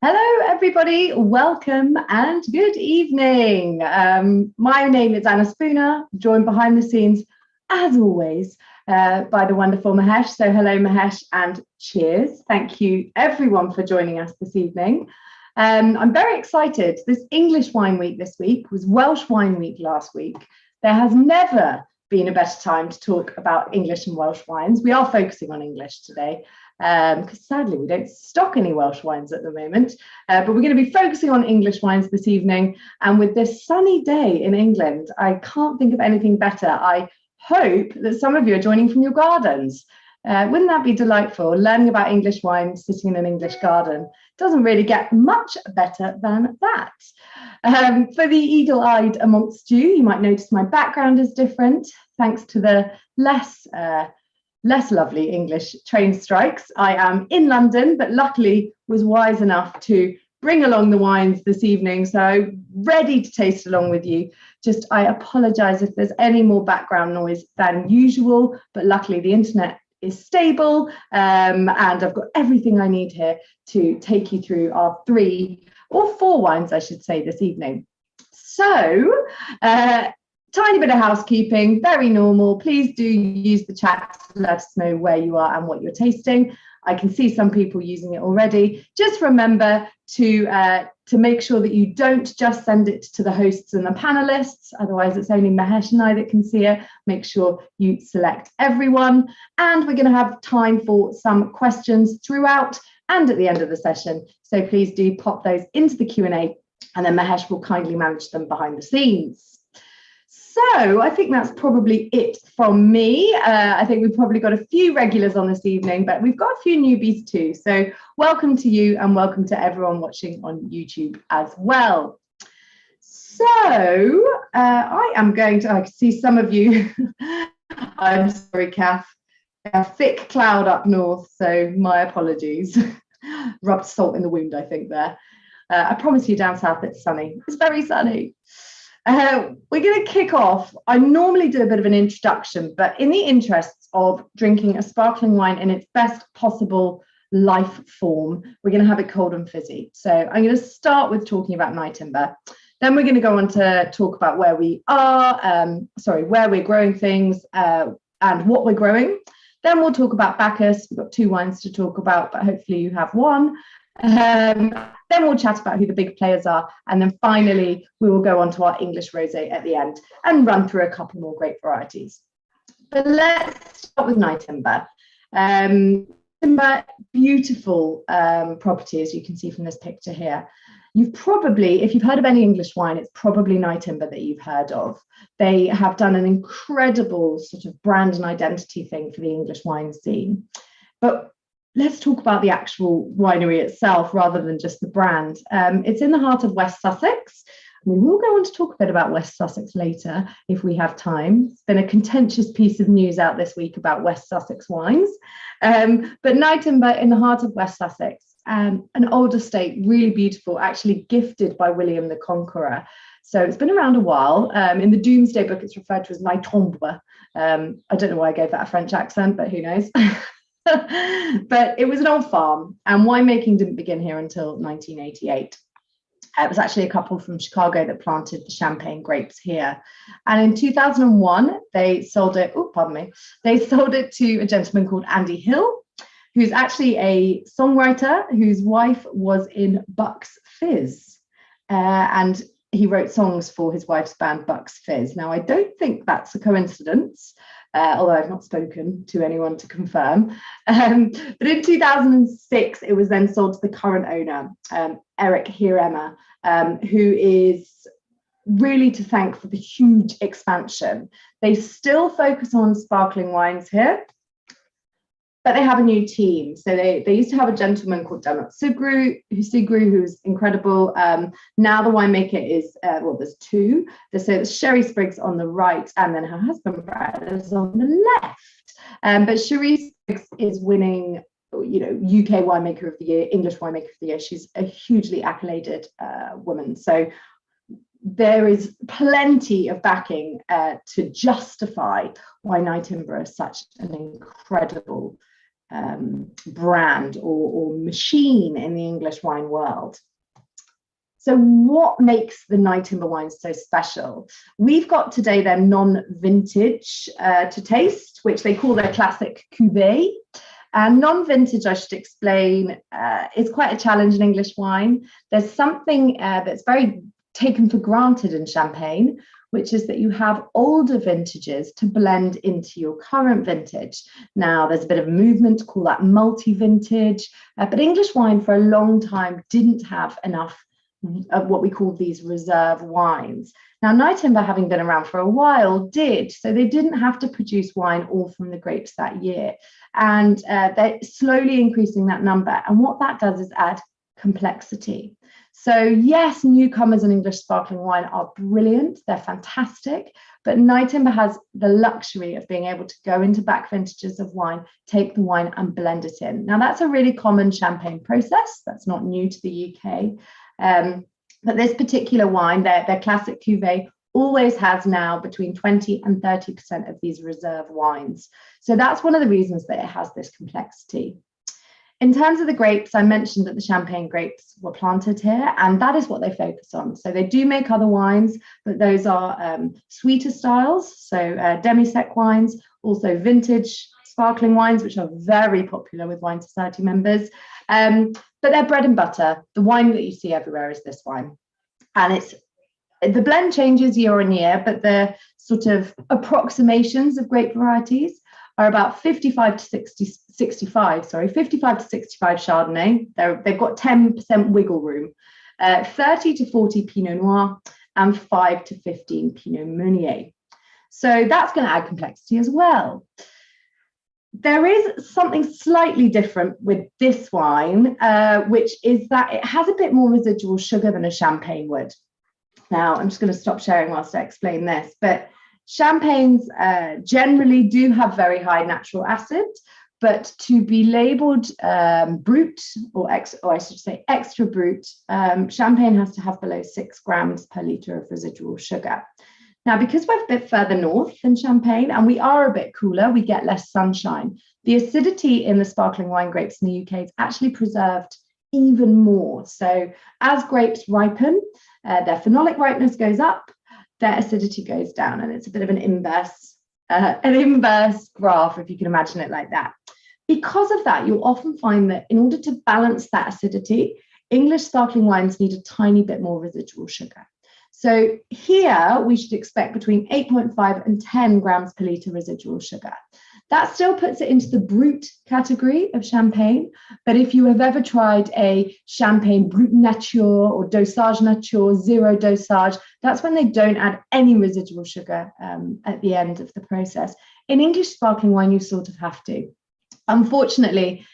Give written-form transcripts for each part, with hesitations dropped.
Hello, everybody. Welcome and good evening. My name is Anna Spooner, joined behind the scenes, as always, by the wonderful Mahesh. So, hello, Mahesh, and cheers. Thank you, everyone, for joining us this evening. I'm very excited. This English Wine Week this week was Welsh Wine Week last week. There has never been a better time to talk about English and Welsh wines. We are focusing on English today, because sadly we don't stock any Welsh wines at the moment, but we're going to be focusing on English wines this evening. And with this sunny day in England, I can't think of anything better. I hope that some of you are joining from your gardens. Wouldn't that be delightful? Learning about English wine sitting in an English garden doesn't really get much better than that. For the eagle-eyed amongst you, you might notice my background is different thanks to the less lovely English train strikes. I am in London, but luckily was wise enough to bring along the wines this evening, so ready to taste along with you. Just I apologise if there's any more background noise than usual, but luckily the internet is stable, and I've got everything I need here to take you through our 3 or 4 wines, I should say, this evening. So tiny bit of housekeeping, very normal. Please do use the chat to let us know where you are and what you're tasting. I can see some people using it already. Just remember to make sure that you don't just send it to the hosts and the panelists. Otherwise, it's only Mahesh and I that can see it. Make sure you select everyone. And we're going to have time for some questions throughout and at the end of the session. So please do pop those into the Q&A, and then Mahesh will kindly manage them behind the scenes. So I think that's probably it from me. I think we've probably got a few regulars on this evening, but we've got a few newbies too. So welcome to you, and welcome to everyone watching on YouTube as well. So I am going to, I can see some of you. I'm sorry, Kath. A thick cloud up north, so my apologies. Rubbed salt in the wound, I think, there. I promise you down south it's sunny. It's very sunny. We're going to kick off. I normally do a bit of an introduction, but in the interests of drinking a sparkling wine in its best possible life form, we're going to have it cold and fizzy. So I'm going to start with talking about Nyetimber. Then we're going to go on to talk about where we are, where we're growing things and what we're growing. Then we'll talk about Bacchus. We've got 2 wines to talk about, but hopefully you have one. Then we'll chat about who the big players are, and then finally we will go on to our English rosé at the end and run through a couple more great varieties. But let's start with Nyetimber. Nyetimber, beautiful property, as you can see from this picture here. You've probably, if you've heard of any English wine, it's probably Nyetimber that you've heard of. They have done an incredible sort of brand and identity thing for the English wine scene. But let's talk about the actual winery itself rather than just the brand. It's in the heart of West Sussex. We will go on to talk a bit about West Sussex later if we have time. It's been a contentious piece of news out this week about West Sussex wines. But Nyetimber in the heart of West Sussex, an old estate, really beautiful, actually gifted by William the Conqueror. So it's been around a while. In the Doomsday Book, it's referred to as Nyetimber. I don't know why I gave that a French accent, but who knows? But it was an old farm, and winemaking didn't begin here until 1988. It was actually a couple from Chicago that planted the champagne grapes here. And in 2001, they sold it, they sold it to a gentleman called Andy Hill, who's actually a songwriter whose wife was in Bucks Fizz. And he wrote songs for his wife's band Bucks Fizz. Now, I don't think that's a coincidence, although I've not spoken to anyone to confirm. But in 2006, it was then sold to the current owner, Eric Hirema, who is really to thank for the huge expansion. They still focus on sparkling wines here, but they have a new team. So they used to have a gentleman called Donald Sigru, who's incredible. Now the winemaker is, there's 2. There's Sherry Spriggs on the right, and then her husband, Brad, is on the left. But Sherry Spriggs is winning, UK winemaker of the year, English winemaker of the year. She's a hugely accoladed woman. So there is plenty of backing to justify why Nyetimber is such an incredible brand or machine in the English wine world. So what makes the Nyetimber wines so special? We've got today their non-vintage to taste, which they call their classic cuvée. And non-vintage, I should explain, is quite a challenge in English wine. There's something that's very taken for granted in Champagne, which is that you have older vintages to blend into your current vintage. Now, there's a bit of a movement to call that multi-vintage, but English wine for a long time didn't have enough of what we call these reserve wines. Now, Nyetimber, having been around for a while, did. So they didn't have to produce wine all from the grapes that year. And they're slowly increasing that number. And what that does is add complexity. So yes, newcomers in English sparkling wine are brilliant. They're fantastic. But Nyetimber has the luxury of being able to go into back vintages of wine, take the wine and blend it in. Now, that's a really common Champagne process. That's not new to the UK. But this particular wine, their classic cuvée, always has now between 20 and 30% of these reserve wines. So that's one of the reasons that it has this complexity. In terms of the grapes, I mentioned that the Champagne grapes were planted here, and that is what they focus on. So they do make other wines, but those are sweeter styles, so demi-sec wines, also vintage sparkling wines, which are very popular with Wine Society members. But they're bread and butter. The wine that you see everywhere is this wine. And the blend changes year on year, but the sort of approximations of grape varieties are about 55 to 65 Chardonnay. They've got 10% wiggle room, 30 to 40 Pinot Noir, and 5 to 15 Pinot Meunier. So that's going to add complexity as well. There is something slightly different with this wine, which is that it has a bit more residual sugar than a Champagne would. Now, I'm just going to stop sharing whilst I explain this, but Champagnes generally do have very high natural acid, but to be labelled brut, or I should say extra brut, Champagne has to have below 6 grams per litre of residual sugar. Now, because we're a bit further north than Champagne and we are a bit cooler, we get less sunshine. The acidity in the sparkling wine grapes in the UK is actually preserved even more. So as grapes ripen, their phenolic ripeness goes up, their acidity goes down, and it's a bit of an inverse graph, if you can imagine it like that. Because of that, you'll often find that in order to balance that acidity, English sparkling wines need a tiny bit more residual sugar. So here we should expect between 8.5 and 10 grams per litre residual sugar. That still puts it into the brut category of Champagne. But if you have ever tried a Champagne brut nature or dosage nature, zero dosage, that's when they don't add any residual sugar at the end of the process. In English sparkling wine, you sort of have to. Unfortunately,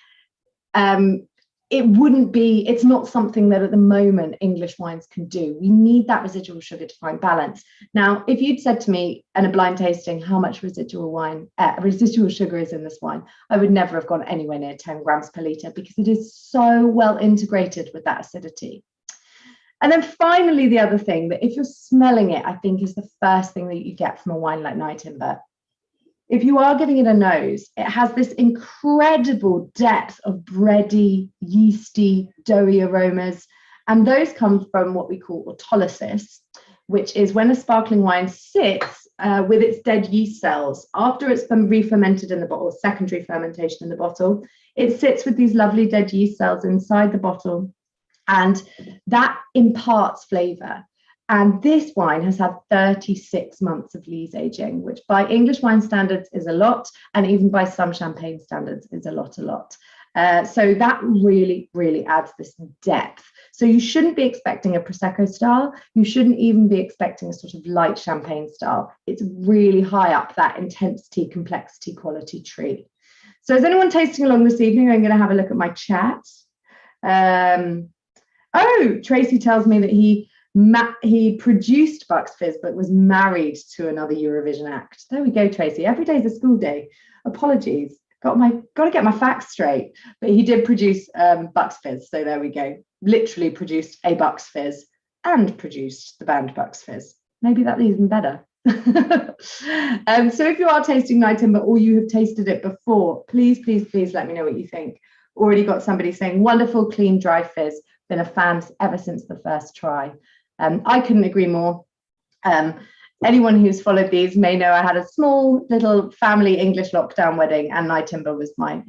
it's not something that at the moment English wines can do. We need that residual sugar to find balance. Now, if you'd said to me in a blind tasting how much residual sugar is in this wine, I would never have gone anywhere near 10 grams per litre because it is so well integrated with that acidity. And then finally, the other thing that if you're smelling it, I think is the first thing that you get from a wine like Nyetimber. If you are giving it a nose, it has this incredible depth of bready, yeasty, doughy aromas. And those come from what we call autolysis, which is when a sparkling wine sits with its dead yeast cells. After it's been re-fermented in the bottle, secondary fermentation in the bottle, it sits with these lovely dead yeast cells inside the bottle. And that imparts flavour. And this wine has had 36 months of lees aging, which by English wine standards is a lot, and even by some Champagne standards is a lot. So that really, really adds this depth. So you shouldn't be expecting a Prosecco style. You shouldn't even be expecting a sort of light Champagne style. It's really high up that intensity, complexity, quality tree. So is anyone tasting along this evening? I'm going to have a look at my chat. Tracy tells me that he produced Bucks Fizz, but was married to another Eurovision act. There we go, Tracy. Every day's a school day. Apologies. Got to get my facts straight. But he did produce Bucks Fizz. So there we go. Literally produced a Bucks Fizz and produced the band Bucks Fizz. Maybe that's even better. So if you are tasting Nyetimber or you have tasted it before, please, please, please let me know what you think. Already got somebody saying, wonderful, clean, dry fizz. Been a fan ever since the first try. I couldn't agree more. Anyone who's followed these may know I had a small little family English lockdown wedding, and Nyetimber was mine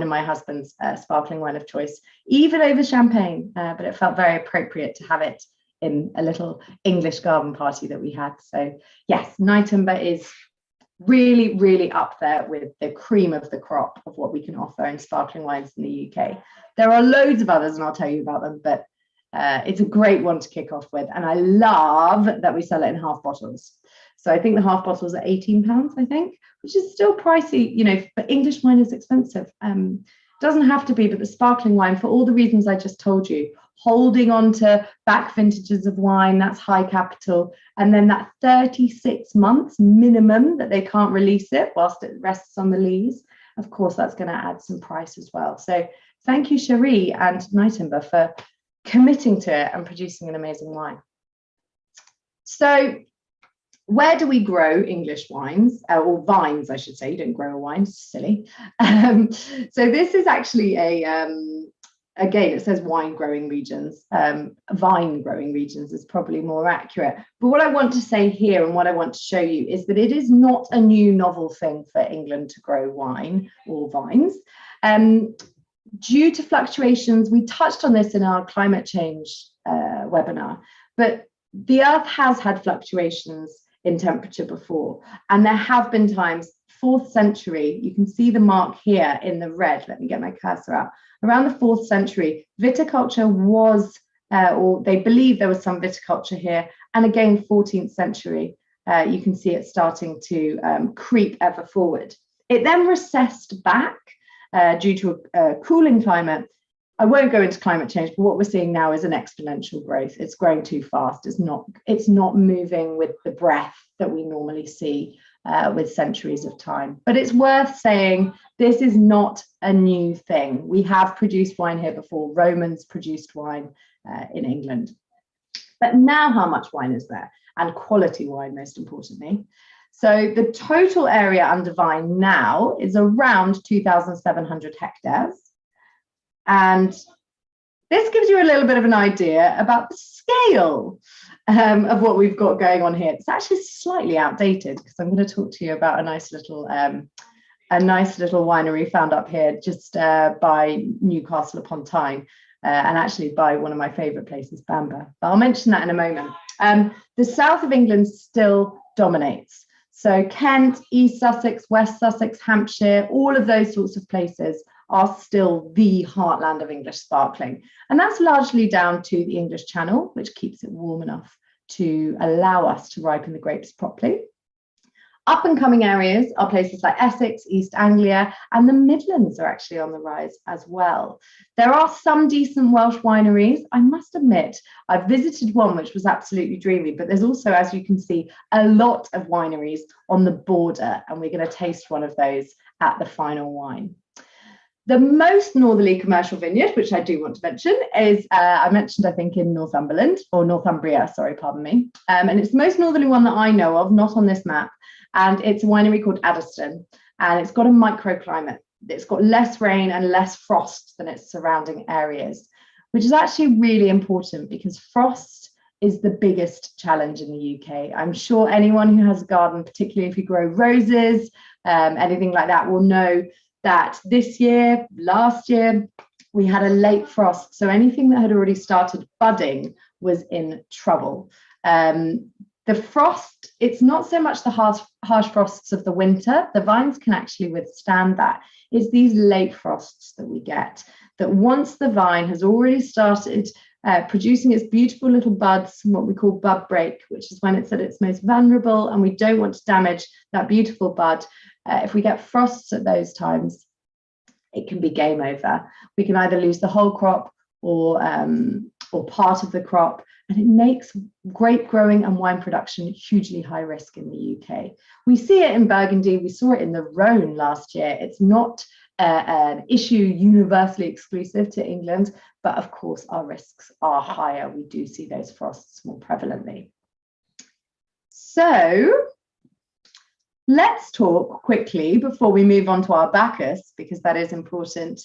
and my husband's sparkling wine of choice, even over champagne. But it felt very appropriate to have it in a little English garden party that we had. So yes, Nyetimber is really, really up there with the cream of the crop of what we can offer in sparkling wines in the UK. There are loads of others, and I'll tell you about them, but it's a great one to kick off with. And I love that we sell it in half bottles. So I think the half bottles are £18, I think, which is still pricey. You know, but English wine is expensive. Doesn't have to be, but the sparkling wine, for all the reasons I just told you, holding on to back vintages of wine, that's high capital. And then that 36 months minimum that they can't release it whilst it rests on the lees. Of course, that's going to add some price as well. So thank you, Cherie and Nyetimber, for committing to it and producing an amazing wine. So where do we grow English wines, or vines, I should say? You don't grow a wine, silly. So this is actually again, it says wine growing regions. Vine growing regions is probably more accurate. But what I want to say here and what I want to show you is that it is not a new novel thing for England to grow wine or vines. Due to fluctuations, we touched on this in our climate change webinar, but the Earth has had fluctuations in temperature before, and there have been times, 4th century, you can see the mark here in the red, let me get my cursor out, around the 4th century, viticulture was, or they believe there was some viticulture here, and again, 14th century, you can see it starting to creep ever forward. It then recessed back, due to a cooling climate. I won't go into climate change, but what we're seeing now is an exponential growth. It's growing too fast. It's not moving with the breadth that we normally see with centuries of time. But it's worth saying this is not a new thing. We have produced wine here before. Romans produced wine in England. But now how much wine is there? And quality wine, most importantly. So the total area under vine now is around 2,700 hectares. And this gives you a little bit of an idea about the scale of what we've got going on here. It's actually slightly outdated because I'm going to talk to you about a nice little winery found up here just by Newcastle upon Tyne, and actually by one of my favourite places, Bamber. But I'll mention that in a moment. The south of England still dominates. So Kent, East Sussex, West Sussex, Hampshire, all of those sorts of places are still the heartland of English sparkling. And that's largely down to the English Channel, which keeps it warm enough to allow us to ripen the grapes properly. Up and coming areas are places like Essex, East Anglia, and the Midlands are actually on the rise as well. There are some decent Welsh wineries. I must admit, I've visited one which was absolutely dreamy, but there's also, as you can see, a lot of wineries on the border, and we're going to taste one of those at the final wine. The most northerly commercial vineyard, which I do want to mention, is, I mentioned, I think, in Northumberland, or Northumbria, sorry, pardon me. And it's the most northerly one that I know of, not on this map. And it's a winery called Addiston, and it's got a microclimate. It's got less rain and less frost than its surrounding areas, which is actually really important because frost is the biggest challenge in the UK. I'm sure anyone who has a garden, particularly if you grow roses, anything like that, will know that this year, last year, we had a late frost. So anything that had already started budding was in trouble. The frost, it's not so much the harsh frosts of the winter. The vines can actually withstand that. It's these late frosts that we get, that once the vine has already started producing its beautiful little buds, what we call bud break, which is when it's at its most vulnerable, and we don't want to damage that beautiful bud. If we get frosts at those times, it can be game over. We can either lose the whole crop or part of the crop, and it makes grape growing and wine production hugely high risk in the UK. We see it in Burgundy, we saw it in the Rhone last year. It's not an issue universally exclusive to England, but of course our risks are higher. We do see those frosts more prevalently. So let's talk quickly before we move on to our Bacchus, because that is important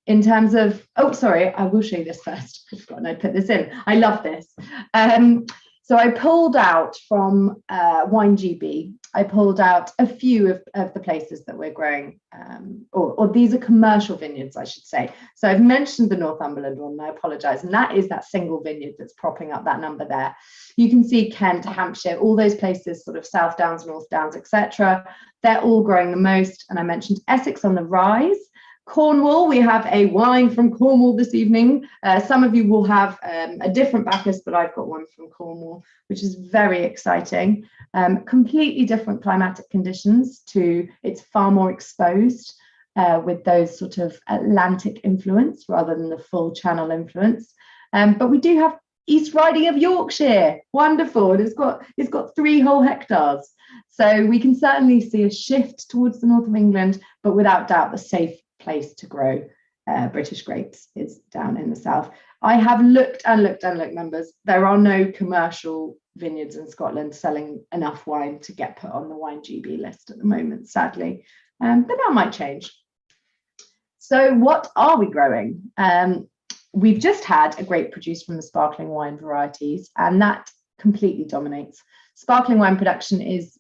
in terms of, oh, sorry, I will show you this first. I've forgotten I put this in. I love this. So I pulled out from WineGB, I pulled out a few of the places that we're growing, or these are commercial vineyards, I should say. So I've mentioned the Northumberland one, and I apologise, and that is that single vineyard that's propping up that number there. You can see Kent, Hampshire, all those places, sort of South Downs, North Downs, etc. They're all growing the most, and I mentioned Essex on the rise. Cornwall, we have a wine from Cornwall this evening. Some of you will have a different Bacchus, but I've got one from Cornwall, which is very exciting. Completely different climatic conditions to, it's far more exposed with those sort of Atlantic influence rather than the full Channel influence. But we do have East Riding of Yorkshire, wonderful. And it's got 3 whole hectares. So we can certainly see a shift towards the north of England, but without doubt the safe place to grow British grapes is down in the south. I have looked and looked and looked numbers. There are no commercial vineyards in Scotland selling enough wine to get put on the WineGB list at the moment, sadly, but that might change. So what are we growing? We've just had a grape produced from the sparkling wine varieties, and that completely dominates. Sparkling wine production is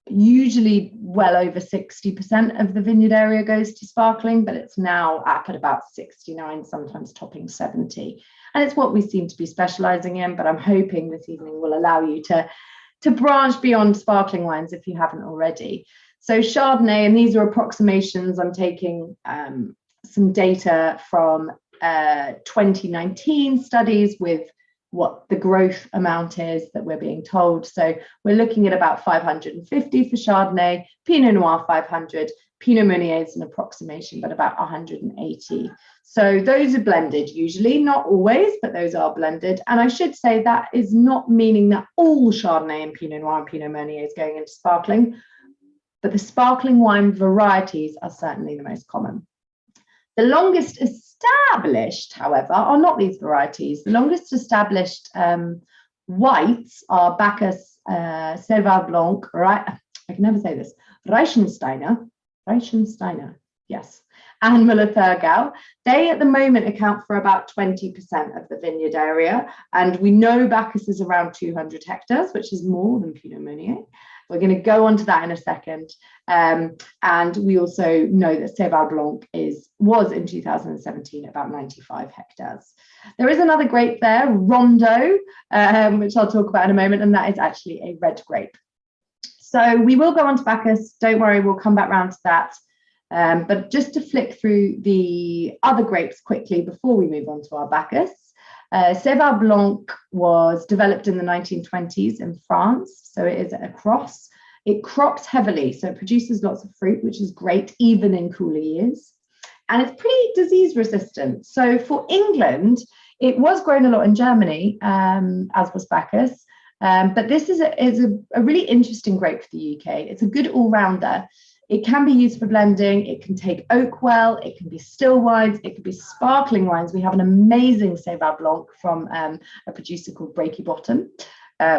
usually well over 60% of the vineyard area goes to sparkling, but it's now up at about 69, sometimes topping 70. And it's what we seem to be specialising in, but I'm hoping this evening will allow you to branch beyond sparkling wines if you haven't already. So Chardonnay, and these are approximations. I'm taking some data from 2019 studies with what the growth amount is that we're being told. So we're looking at about 550 for Chardonnay, Pinot Noir 500, Pinot Meunier is an approximation, but about 180. So those are blended usually, not always, but those are blended. And I should say that is not meaning that all Chardonnay and Pinot Noir and Pinot Meunier is going into sparkling, but the sparkling wine varieties are certainly the most common. The longest established, however, are not these varieties. The longest established whites are Bacchus, Cerval Blanc, right? I can never say this, Reichensteiner, yes, and Müller-Thurgau. They at the moment account for about 20% of the vineyard area. And we know Bacchus is around 200 hectares, which is more than Pinot Meunier. We're going to go on to that in a second. And we also know that Cerval Blanc was in 2017 about 95 hectares. There is another grape there, Rondo, which I'll talk about in a moment, and that is actually a red grape. So we will go on to Bacchus. Don't worry, we'll come back round to that. But just to flick through the other grapes quickly before we move on to our Bacchus. Cerval Blanc was developed in the 1920s in France, so it is a cross. It crops heavily, so it produces lots of fruit, which is great, even in cooler years. And it's pretty disease resistant. So for England, it was grown a lot in Germany, as was Bacchus. But this is a really interesting grape for the UK. It's a good all-rounder. It can be used for blending. It can take oak well. It can be still wines. It can be sparkling wines. We have an amazing Cerval Blanc from a producer called Breaky Bottom,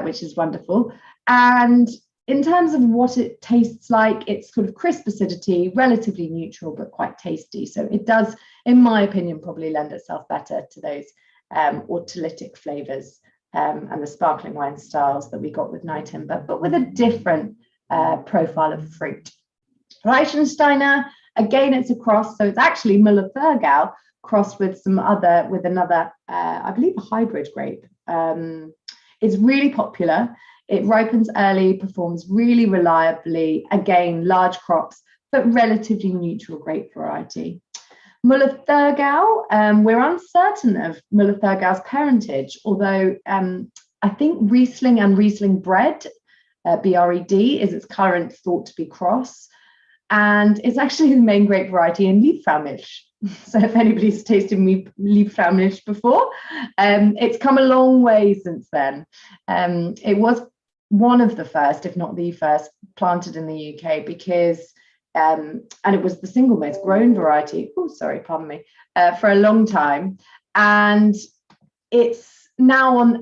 which is wonderful. And in terms of what it tastes like, it's sort of crisp acidity, relatively neutral, but quite tasty. So it does, in my opinion, probably lend itself better to those autolytic flavours and the sparkling wine styles that we got with Nyetimber, but with a different profile of fruit. Reichensteiner, again, it's a cross, so it's actually Müller-Thurgau crossed with another, I believe, a hybrid grape. It's really popular. It ripens early, performs really reliably. Again, large crops, but relatively neutral grape variety. Müller-Thurgau, we're uncertain of Müller-Thurgau's parentage, although I think Riesling and Riesling Bred, BRED, is its current thought to be cross. And it's actually the main grape variety in Liebfraumilch. So if anybody's tasted Liebfraumilch before, it's come a long way since then. It was one of the first, if not the first, planted in the UK because, and it was the single most grown variety, for a long time. And it's now on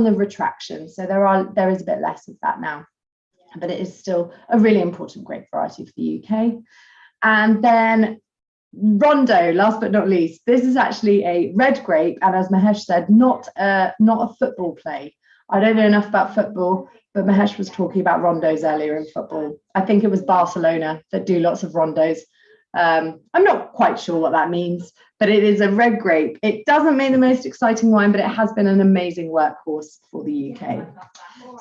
the retraction. So there is a bit less of that now. but it is still a really important grape variety for the UK. And then Rondo, last but not least, this is actually a red grape, and as Mahesh said, not a football play. I don't know enough about football, but Mahesh was talking about rondos earlier in football. I think it was Barcelona that do lots of rondos. I'm not quite sure what that means, but it is a red grape. It doesn't make the most exciting wine, but it has been an amazing workhorse for the UK.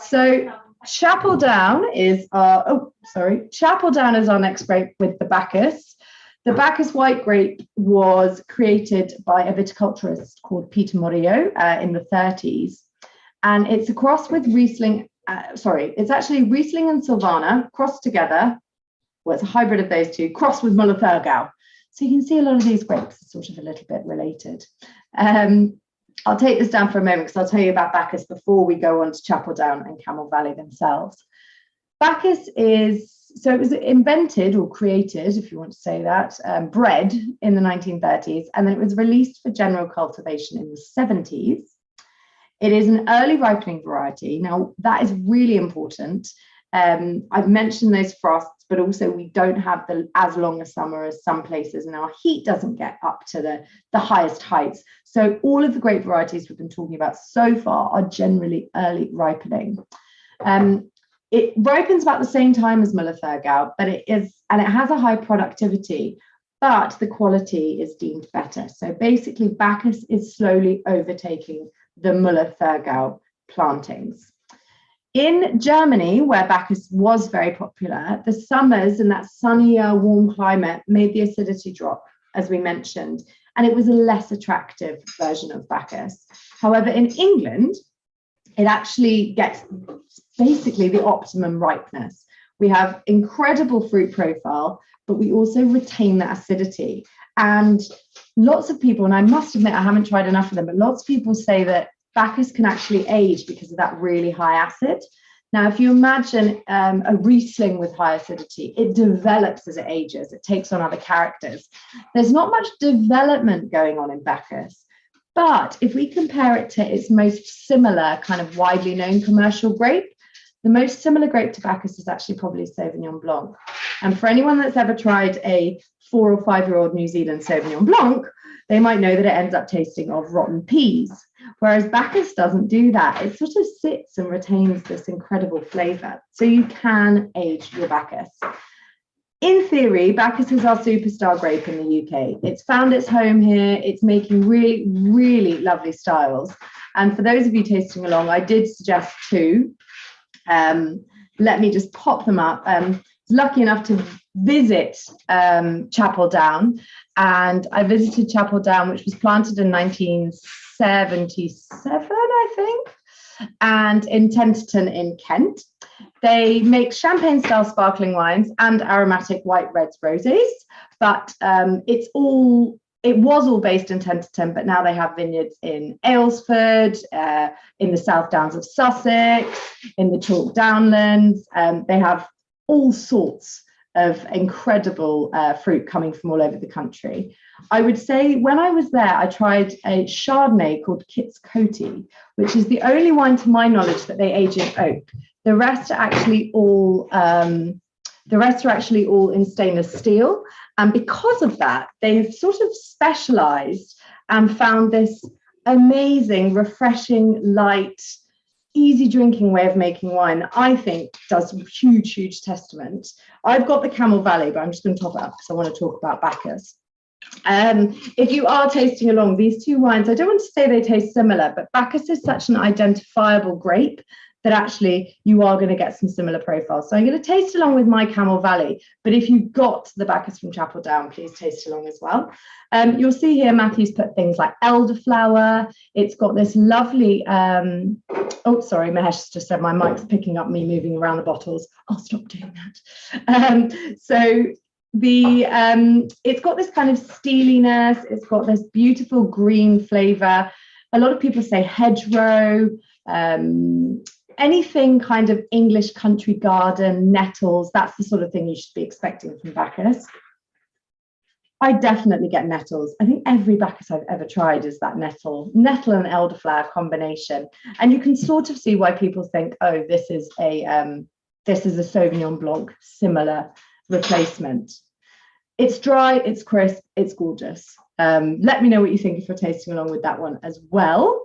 So Chapel Down is our next grape with the Bacchus. The Bacchus white grape was created by a viticulturist called Peter Morillo in the 30s. And it's a cross with Riesling, it's actually Riesling and Silvaner crossed together. Well, it's a hybrid of those two, crossed with Müller Thurgau. So you can see a lot of these grapes are sort of a little bit related. I'll take this down for a moment because I'll tell you about Bacchus before we go on to Chapel Down and Camel Valley themselves. Bacchus it was invented or created, if you want to say that, bred in the 1930s, and then it was released for general cultivation in the 70s. It is an early ripening variety. Now, that is really important. I've mentioned those frosts, but also we don't have as long a summer as some places, and our heat doesn't get up to the highest heights. So all of the grape varieties we've been talking about so far are generally early ripening. It ripens about the same time as Müller Thurgau, but it has a high productivity, but the quality is deemed better. So basically, Bacchus is slowly overtaking the Müller Thurgau plantings. In Germany, where Bacchus was very popular, the summers and that sunnier, warm climate made the acidity drop, as we mentioned, and it was a less attractive version of Bacchus. However, in England, it actually gets basically the optimum ripeness. We have incredible fruit profile, but we also retain that acidity. And lots of people, and I must admit, I haven't tried enough of them, but lots of people say that Bacchus can actually age because of that really high acid. Now, if you imagine a Riesling with high acidity, it develops as it ages. It takes on other characters. There's not much development going on in Bacchus. But if we compare it to its most similar kind of widely known commercial grape, the most similar grape to Bacchus is actually probably Sauvignon Blanc. And for anyone that's ever tried a 4 or 5-year-old New Zealand Sauvignon Blanc, they might know that it ends up tasting of rotten peas. Whereas Bacchus doesn't do that. It sort of sits and retains this incredible flavour. So you can age your Bacchus. In theory, Bacchus is our superstar grape in the UK. It's found its home here. It's making really, really lovely styles. And for those of you tasting along, I did suggest 2. Let me just pop them up. I was lucky enough to visit Chapel Down, and I visited Chapel Down, which was planted in 1977, I think, and in Tenterton in Kent. They make champagne-style sparkling wines and aromatic white reds rosés, but it was all based in Tenterton, but now they have vineyards in Aylesford, in the South Downs of Sussex, in the Chalk Downlands. They have all sorts of incredible fruit coming from all over the country. I would say when I was there, I tried a Chardonnay called Kit's Coty, which is the only wine to my knowledge that they age in oak. The rest are actually all in stainless steel. And because of that, they've sort of specialized and found this amazing, refreshing, light, easy drinking way of making wine that I think does huge, huge testament. I've got the Camel Valley, but I'm just going to top it up because I want to talk about Bacchus. If you are tasting along, these 2 wines, I don't want to say they taste similar, but Bacchus is such an identifiable grape that actually you are going to get some similar profiles. So I'm going to taste along with my Camel Valley, but if you've got the Bacchus from Chapel Down, please taste along as well. You'll see here Matthew's put things like elderflower. It's got this lovely, oh, sorry, Mahesh just said my mic's picking up me moving around the bottles. I'll stop doing that. It's got this kind of steeliness. It's got this beautiful green flavour. A lot of people say hedgerow, anything kind of English country garden, nettles, that's the sort of thing you should be expecting from Bacchus. I definitely get nettles. I think every Bacchus I've ever tried is that nettle and elderflower combination. And you can sort of see why people think, oh, this is a this is a Sauvignon Blanc, similar replacement. It's dry, it's crisp, it's gorgeous. Let me know what you think if you're tasting along with that one as well.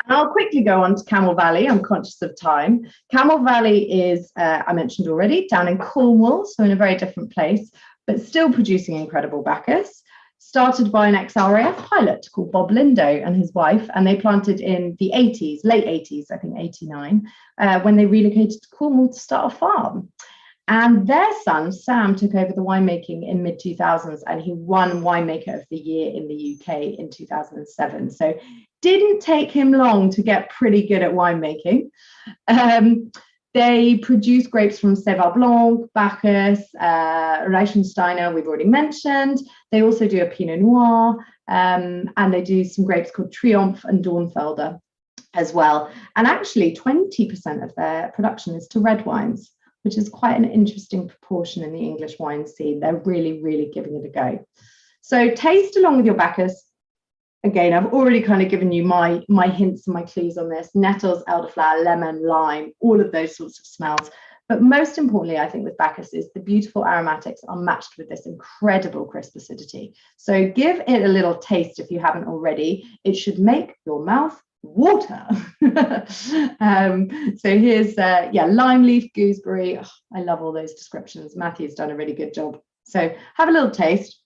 And I'll quickly go on to Camel Valley. I'm conscious of time. Camel Valley is, I mentioned already, down in Cornwall, so in a very different place, but still producing incredible Bacchus. Started by an ex-RAF pilot called Bob Lindo and his wife, and they planted in the 80s, late 80s, I think 89, when they relocated to Cornwall to start a farm. And their son, Sam, took over the winemaking in mid-2000s, and he won Winemaker of the Year in the UK in 2007. So didn't take him long to get pretty good at winemaking. They produce grapes from Sauvignon Blanc, Bacchus, Reichensteiner, we've already mentioned. They also do a Pinot Noir, and they do some grapes called Triomphe and Dornfelder as well. And actually 20% of their production is to red wines, which is quite an interesting proportion in the English wine scene. They're really, really giving it a go. So taste along with your Bacchus. Again, I've already kind of given you my hints and my clues on this. Nettles, elderflower, lemon, lime, all of those sorts of smells. But most importantly, I think with Bacchus is the beautiful aromatics are matched with this incredible crisp acidity. So give it a little taste if you haven't already. It should make your mouth water. So here's lime leaf, gooseberry. Oh, I love all those descriptions. Matthew's done a really good job. So have a little taste.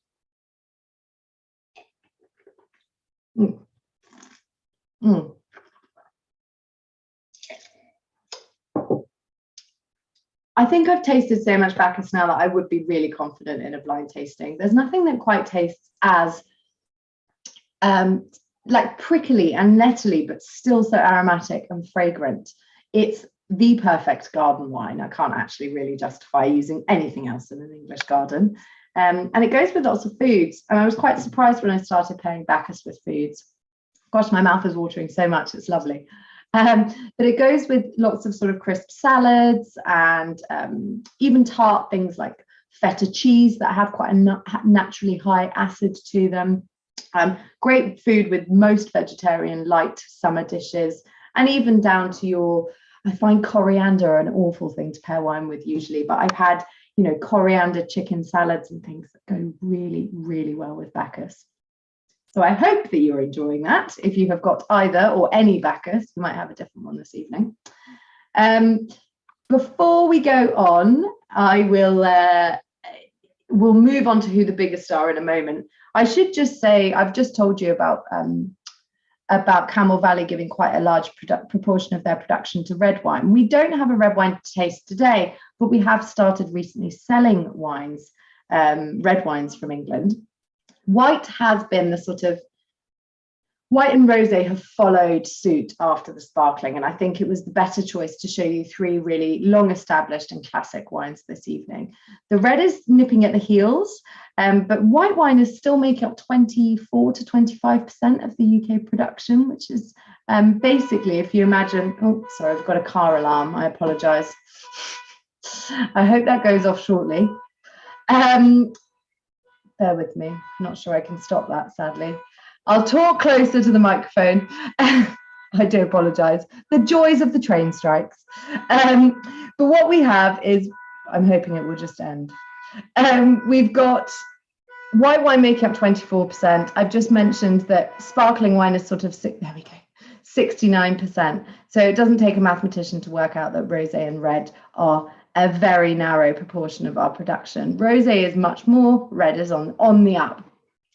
I think I've tasted so much Bacchus now that I would be really confident in a blind tasting. There's nothing that quite tastes as like prickly and nettly, but still so aromatic and fragrant. It's the perfect garden wine. I can't actually really justify using anything else in an English garden. And it goes with lots of foods. And I was quite surprised when I started pairing Bacchus with foods. Gosh, my mouth is watering so much, it's lovely. But it goes with lots of sort of crisp salads and even tart things like feta cheese that have quite a naturally high acid to them. Great food with most vegetarian light summer dishes, and even down to your, I find coriander an awful thing to pair wine with usually, but I've had, you know, coriander chicken salads and things that go really, really well with Bacchus. So I hope that you're enjoying that. If you have got either or any Bacchus, we might have a different one this evening. Before we go on, I will we'll move on to who the biggest are in a moment. I should just say, I've just told you about Camel Valley giving quite a large proportion of their production to red wine. We don't have a red wine taste today, but we have started recently selling wines, red wines from England. White has been the sort of, white and rosé have followed suit after the sparkling, and I think it was the better choice to show you three really long established and classic wines this evening. The red is nipping at the heels, but white wine is still making up 24 to 25% of the UK production, which is basically, if you imagine, oh, sorry, I've got a car alarm, I apologise. I hope that goes off shortly. Bear with me, I'm not sure I can stop that, sadly. I'll talk closer to the microphone. I do apologise. The joys of the train strikes. But what we have is, I'm hoping it will just end. We've got white wine making up 24%. I've just mentioned that sparkling wine is sort of, there we go, 69%. So it doesn't take a mathematician to work out that rosé and red are a very narrow proportion of our production. Rosé is much more, red is on the up.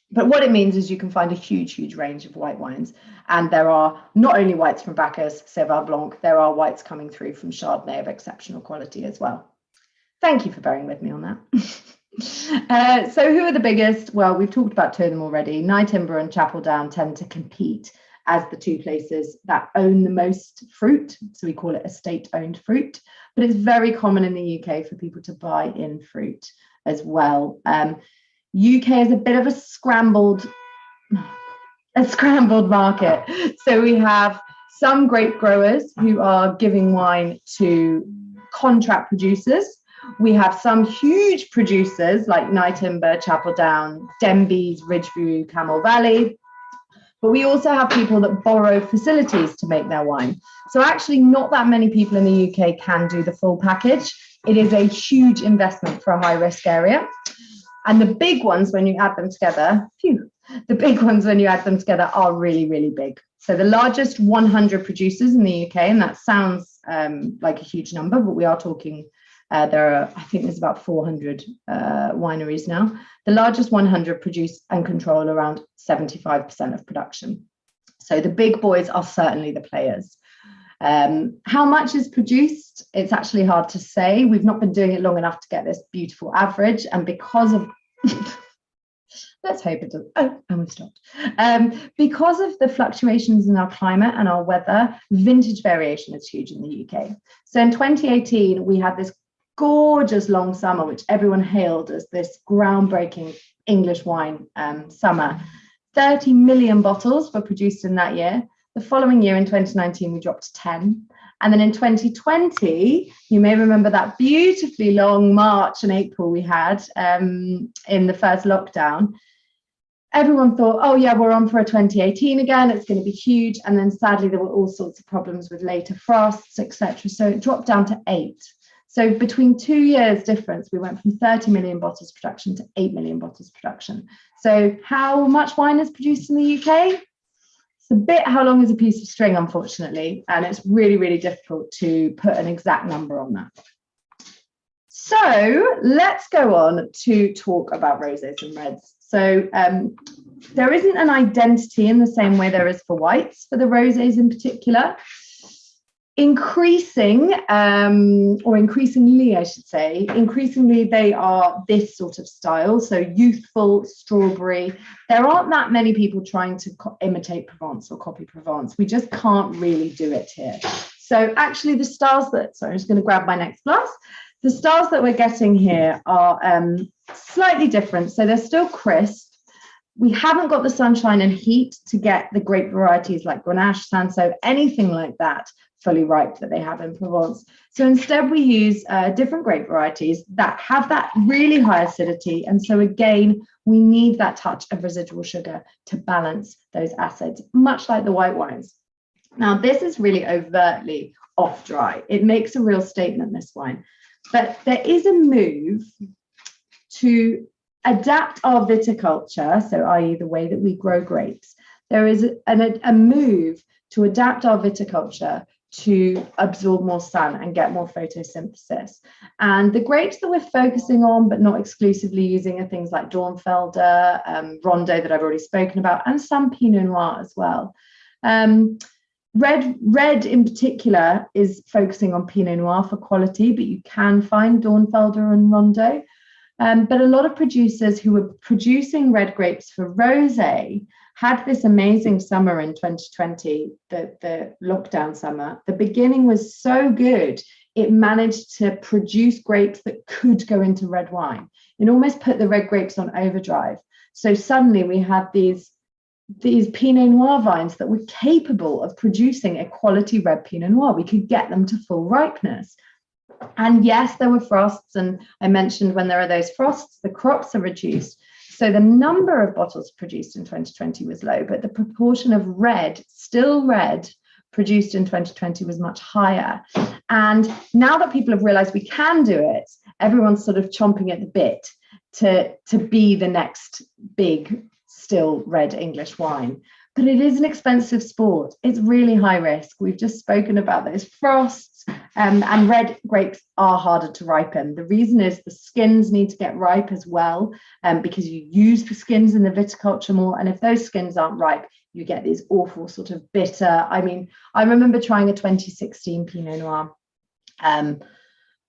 But what it means is you can find a huge, huge range of white wines. And there are not only whites from Bacchus, Sauvignon Blanc, there are whites coming through from Chardonnay of exceptional quality as well. Thank you for bearing with me on that. So who are the biggest? Well, we've talked about two of them already. Nyetimber and Chapel Down tend to compete as the two places that own the most fruit. So we call it estate-owned fruit. But it's very common in the UK for people to buy in fruit as well. UK is a bit of a scrambled market. So we have some grape growers who are giving wine to contract producers. We have some huge producers like Nyetimber, Chapel Down, Denbies, Ridgeview, Camel Valley. But we also have people that borrow facilities to make their wine. So actually not that many people in the UK can do the full package. It is a huge investment for a high risk area. And the big ones, when you add them together, are really, really big. So the largest 100 producers in the UK, and that sounds like a huge number, but we are talking, I think there's about 400 wineries now. The largest 100 produce and control around 75% of production. So the big boys are certainly the players. How much is produced? It's actually hard to say. We've not been doing it long enough to get this beautiful average. And because of, let's hope it does. Oh, and we've stopped. Because of the fluctuations in our climate and our weather, vintage variation is huge in the UK. So in 2018, we had this gorgeous long summer, which everyone hailed as this groundbreaking English wine summer. 30 million bottles were produced in that year. The following year in 2019, we dropped to 10. And then in 2020, you may remember that beautifully long March and April we had in the first lockdown. Everyone thought, oh yeah, we're on for a 2018 again, it's going to be huge. And then sadly, there were all sorts of problems with later frosts, etc. So it dropped down to 8. So between 2 years difference, we went from 30 million bottles production to 8 million bottles production. So how much wine is produced in the UK? It's a bit how long is a piece of string, unfortunately, and it's really, really difficult to put an exact number on that. So let's go on to talk about rosés and reds. So there isn't an identity in the same way there is for whites, for the rosés in particular. Increasingly, I should say, they are this sort of style. So youthful, strawberry. There aren't that many people trying to imitate Provence or copy Provence. We just can't really do it here. So actually the styles sorry, I'm just going to grab my next glass. The styles that we're getting here are slightly different. So they're still crisp. We haven't got the sunshine and heat to get the grape varieties like Grenache, Cinsault, anything like that fully ripe that they have in Provence. So instead we use different grape varieties that have that really high acidity. And so again, we need that touch of residual sugar to balance those acids, much like the white wines. Now, this is really overtly off dry. It makes a real statement, this wine. But there is a move to adapt our viticulture, so i.e. the way that we grow grapes. There is a move to adapt our viticulture to absorb more sun and get more photosynthesis. And the grapes that we're focusing on, but not exclusively using, are things like Dornfelder, Rondo that I've already spoken about, and some Pinot Noir as well. Red in particular is focusing on Pinot Noir for quality, but you can find Dornfelder and Rondo. But a lot of producers who were producing red grapes for rosé had this amazing summer in 2020, the lockdown summer. The beginning was so good, it managed to produce grapes that could go into red wine. It almost put the red grapes on overdrive. So suddenly we had these Pinot Noir vines that were capable of producing a quality red Pinot Noir. We could get them to full ripeness. And yes, there were frosts, and I mentioned when there are those frosts, the crops are reduced. So the number of bottles produced in 2020 was low, but the proportion of red, still red, produced in 2020 was much higher. And now that people have realized we can do it, everyone's sort of chomping at the bit to be the next big, still red English wine. But it is an expensive sport. It's really high risk. We've just spoken about those frosts, and red grapes are harder to ripen. The reason is the skins need to get ripe as well, because you use the skins in the viticulture more. And if those skins aren't ripe, you get these awful sort of bitter. I mean, I remember trying a 2016 Pinot Noir, and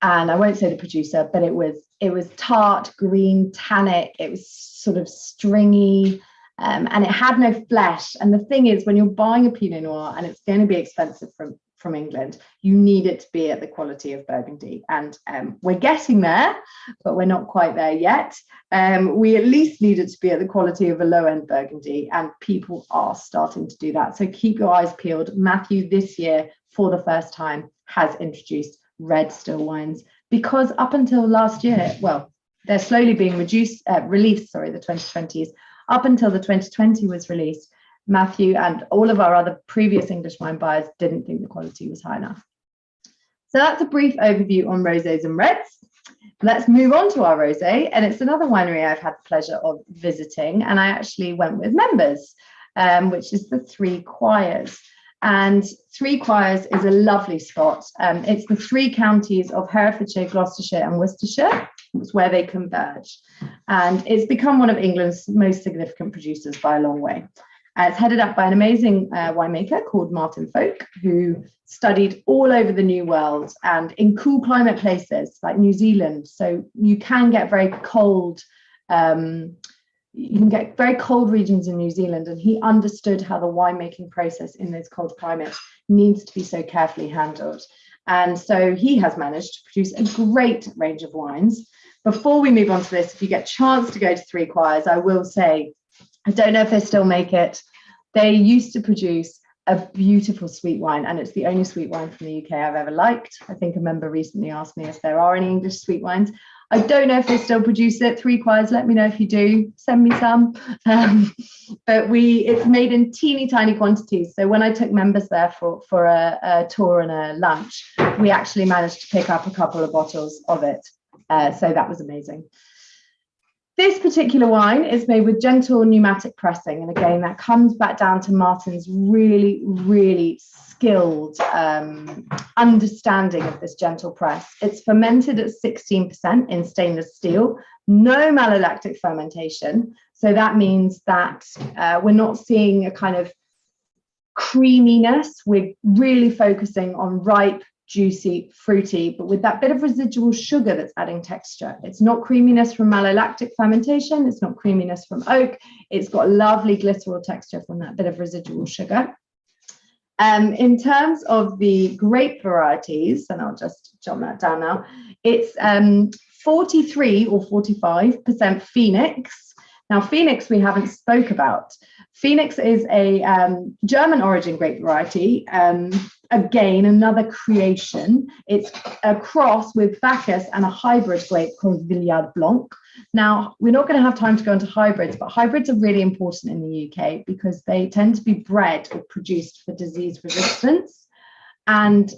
I won't say the producer, but it was tart, green, tannic. It was sort of stringy. And it had no flesh. And the thing is, when you're buying a Pinot Noir and it's going to be expensive from England, you need it to be at the quality of Burgundy. And we're getting there, but we're not quite there yet. We at least need it to be at the quality of a low-end Burgundy, and people are starting to do that. So keep your eyes peeled. Matthew this year, for the first time, has introduced red still wines, because up until last year, well, they're slowly being released, the 2020s. Up until the 2020 was released, Matthew and all of our other previous English wine buyers didn't think the quality was high enough. So that's a brief overview on rosés and reds. Let's move on to our rosé, and it's another winery I've had the pleasure of visiting, and I actually went with members, which is the Three Quires. And Three Quires is a lovely spot. It's the three counties of Herefordshire, Gloucestershire and Worcestershire. It's where they converge. And it's become one of England's most significant producers by a long way. It's headed up by an amazing winemaker called Martin Folk, who studied all over the New World and in cool climate places like New Zealand. So you can get very cold regions in New Zealand, and he understood how the winemaking process in those cold climates needs to be so carefully handled. And so he has managed to produce a great range of wines. Before we move on to this, if you get a chance to go to Three Quires, I will say, I don't know if they still make it. They used to produce a beautiful sweet wine, and it's the only sweet wine from the UK I've ever liked. I think a member recently asked me if there are any English sweet wines. I don't know if they still produce it. Three Quires, let me know if you do. Send me some. But it's made in teeny tiny quantities. So when I took members there for a tour and a lunch, we actually managed to pick up a couple of bottles of it. So that was amazing. This particular wine is made with gentle pneumatic pressing. And again, that comes back down to Martin's really, really skilled understanding of this gentle press. It's fermented at 16% in stainless steel, no malolactic fermentation. So that means that we're not seeing a kind of creaminess. We're really focusing on ripe, juicy, fruity, but with that bit of residual sugar that's adding texture. It's not creaminess from malolactic fermentation. It's not creaminess from oak. It's got lovely glycerol texture from that bit of residual sugar. In terms of the grape varieties, and I'll just jot that down now, it's 43 or 45% Phoenix. Now, Phoenix we haven't spoke about. Phoenix is a German origin grape variety. Again, another creation. It's a cross with Bacchus and a hybrid grape called Villard Blanc. Now, we're not going to have time to go into hybrids, but hybrids are really important in the UK because they tend to be bred or produced for disease resistance. And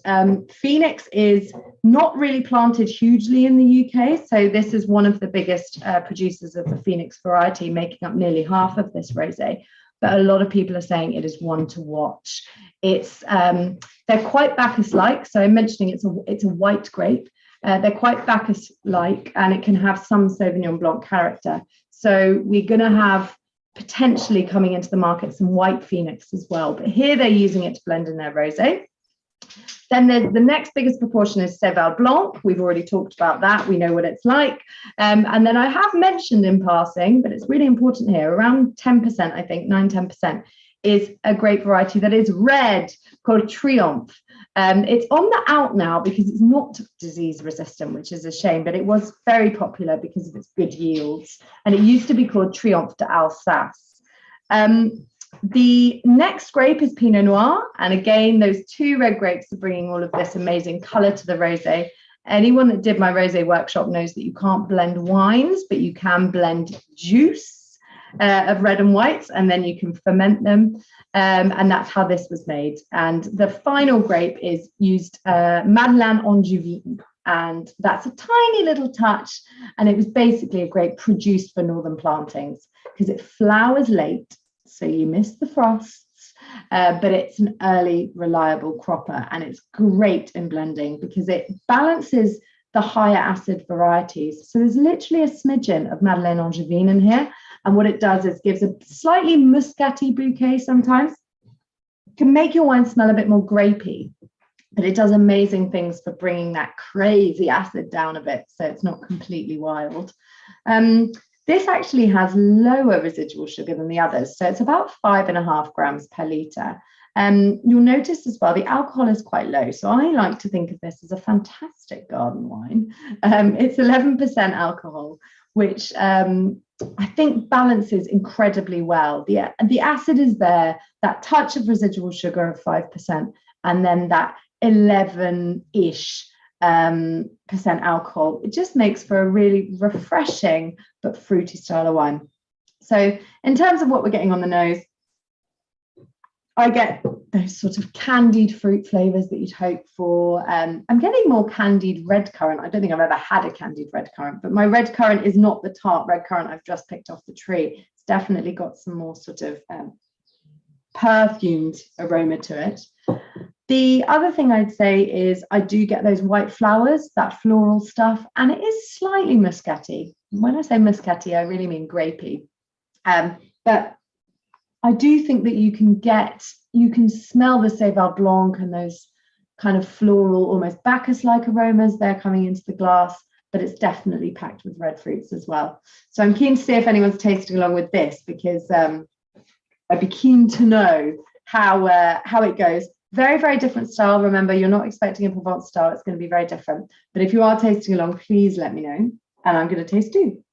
Phoenix is not really planted hugely in the UK. So this is one of the biggest producers of the Phoenix variety, making up nearly half of this rosé. But a lot of people are saying it is one to watch. It's they're quite Bacchus-like. So I'm mentioning it's a white grape. They're quite Bacchus-like, and it can have some Sauvignon Blanc character. So we're going to have potentially coming into the market some white Phoenix as well. But here they're using it to blend in their rosé. Then the next biggest proportion is Cheval Blanc. We've already talked about that. We know what it's like. And then I have mentioned in passing, but it's really important here, around 10%, I think, 9-10%, is a grape variety that is red called Triomphe. It's on the out now because it's not disease resistant, which is a shame, but it was very popular because of its good yields. And it used to be called Triomphe d'Alsace. The next grape is Pinot Noir. And again, those two red grapes are bringing all of this amazing color to the rosé. Anyone that did my rosé workshop knows that you can't blend wines, but you can blend juice of red and whites, and then you can ferment them. And that's how this was made. And the final grape is used Madeleine Angevine. And that's a tiny little touch. And it was basically a grape produced for northern plantings because it flowers late. So you miss the frosts, but it's an early, reliable cropper, and it's great in blending because it balances the higher acid varieties. So there's literally a smidgen of Madeleine Angevine in here, and what it does is gives a slightly muscaty bouquet sometimes. It can make your wine smell a bit more grapey, but it does amazing things for bringing that crazy acid down a bit, so it's not completely wild. This actually has lower residual sugar than the others, so it's about 5.5 grams per litre. You'll notice as well the alcohol is quite low, so I like to think of this as a fantastic garden wine. It's 11% alcohol, which I think balances incredibly well. The acid is there, that touch of residual sugar of 5%, and then that 11-ish percent alcohol. It just makes for a really refreshing but fruity style of wine. So in terms of what we're getting on the nose, I get those sort of candied fruit flavors that you'd hope for. I'm getting more candied red currant. I don't think I've ever had a candied red currant, but my red currant is not the tart red currant I've just picked off the tree. It's definitely got some more sort of perfumed aroma to it. The other thing I'd say is I do get those white flowers, that floral stuff, and it is slightly muscatty. When I say muscatty, I really mean grapey. But I do think that you can smell the Sauvignon Blanc and those kind of floral, almost Bacchus-like aromas. They're coming into the glass, but it's definitely packed with red fruits as well. So I'm keen to see if anyone's tasting along with this, because I'd be keen to know how it goes. Very, very different style. Remember, you're not expecting a Provence style. It's going to be very different. But if you are tasting along, please let me know. And I'm going to taste too.